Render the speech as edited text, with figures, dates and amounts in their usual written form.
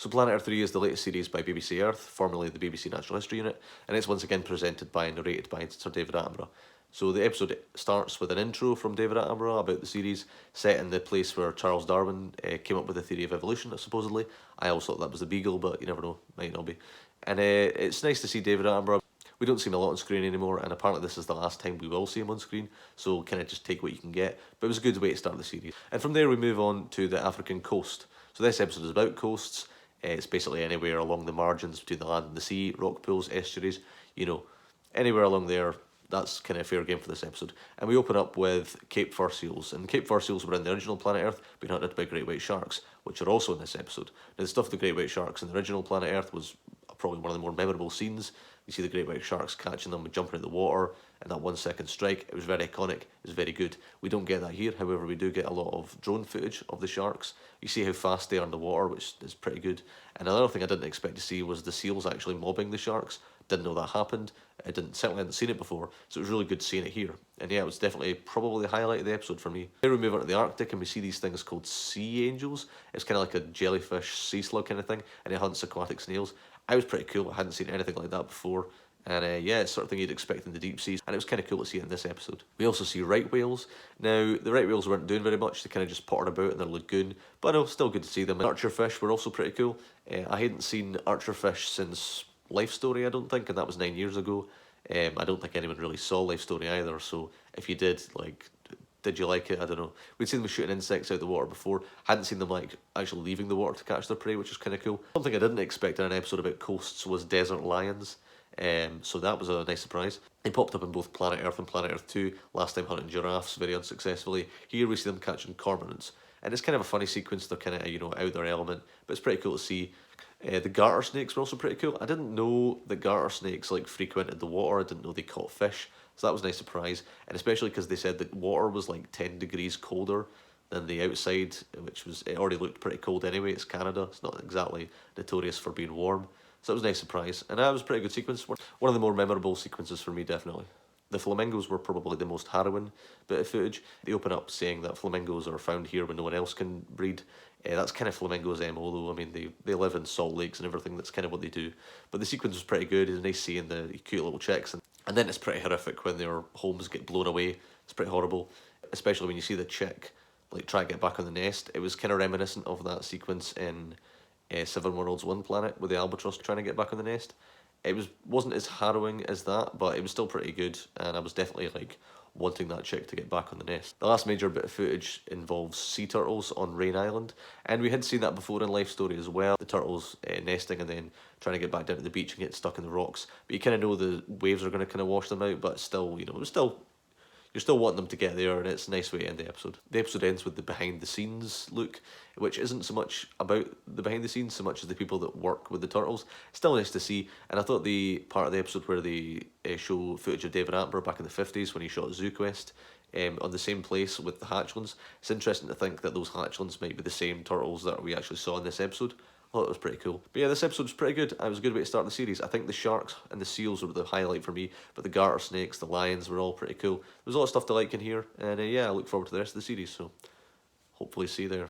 So Planet Earth 3 is the latest series by BBC Earth, formerly the BBC Natural History Unit, and it's once again presented by and narrated by Sir David Attenborough. So the episode starts with an intro from David Attenborough about the series, set in the place where Charles Darwin came up with the theory of evolution, supposedly. I always thought that was the beagle, but you never know, might not be. And it's nice to see David Attenborough. We don't see him a lot on screen anymore, and apparently this is the last time we will see him on screen, so kind of just take what you can get. But it was a good way to start the series. And from there we move on to the African coast. So this episode is about coasts. It's basically anywhere along the margins between the land and the sea, rock pools, estuaries, you know, anywhere along there. That's kind of fair game for this episode. And we open up with Cape fur seals. And Cape fur seals were in the original Planet Earth, being hunted by great white sharks, which are also in this episode. Now, the stuff with the great white sharks in the original Planet Earth was probably one of the more memorable scenes. You see the great white sharks catching them and jumping in the water, and that 1 second strike. It was very iconic. It was very good. We don't get that here. However, we do get a lot of drone footage of the sharks. You see how fast they are in the water, which is pretty good. And another thing I didn't expect to see was the seals actually mobbing the sharks. Didn't know that happened. I certainly hadn't seen it before, so it was really good seeing it here. And yeah, it was definitely probably the highlight of the episode for me. Here we move on to the Arctic and we see these things called sea angels. It's kind of like a jellyfish, sea slug kind of thing, and it hunts aquatic snails. I was pretty cool. I hadn't seen anything like that before. And yeah, it's sort of thing you'd expect in the deep seas, and it was kind of cool to see it in this episode. We also see right whales. Now, the right whales weren't doing very much, they kind of just pottered about in their lagoon, but no, still good to see them. And archer fish were also pretty cool. I hadn't seen archer fish since Life Story, I don't think, and that was 9 years ago. I don't think anyone really saw Life Story either, so if you did, like, did you like it? I don't know. We'd seen them shooting insects out the water before. Hadn't seen them like actually leaving the water to catch their prey, which is kind of cool. Something I didn't expect in an episode about coasts was desert lions. So that was a nice surprise. They popped up in both Planet Earth and Planet Earth 2, last time hunting giraffes very unsuccessfully. Here we see them catching cormorants. And it's kind of a funny sequence, they're kind of, you know, out their element, but it's pretty cool to see. The garter snakes were also pretty cool. I didn't know that garter snakes like frequented the water. I didn't know they caught fish. So that was a nice surprise. And especially because they said that water was like 10 degrees colder than the outside, which was, it already looked pretty cold anyway. It's Canada. It's not exactly notorious for being warm. So that was a nice surprise. And that was a pretty good sequence. One of the more memorable sequences for me, definitely. The flamingos were probably the most harrowing bit of footage. They open up saying that flamingos are found here when no one else can breed. That's kind of flamingos' MO though. I mean, they live in salt lakes and everything. That's kind of what they do. But the sequence was pretty good. It's nice seeing the cute little chicks. And then it's pretty horrific when their homes get blown away. It's pretty horrible. Especially when you see the chick like try to get back on the nest. It was kind of reminiscent of that sequence in Seven Worlds, One Planet with the albatross trying to get back on the nest. It wasn't as harrowing as that, but it was still pretty good, and I was definitely like wanting that chick to get back on the nest. The last major bit of footage involves sea turtles on Rain Island, and we had seen that before in Life Story as well. The turtles nesting and then trying to get back down to the beach and get stuck in the rocks. But you kind of know the waves are going to kind of wash them out, but still, you know, it was still, you're still wanting them to get there, and it's a nice way to end the episode. The episode ends with the behind the scenes look, which isn't so much about the behind the scenes so much as the people that work with the turtles. Still nice to see, and I thought the part of the episode where they show footage of David Attenborough back in the 50s when he shot Zoo Quest on the same place with the hatchlings. It's interesting to think that those hatchlings might be the same turtles that we actually saw in this episode. I thought it was pretty cool. But yeah, this episode was pretty good. It was a good way to start the series. I think the sharks and the seals were the highlight for me, but the garter snakes, the lions were all pretty cool. There's a lot of stuff to like in here, and yeah, I look forward to the rest of the series, so hopefully see you there.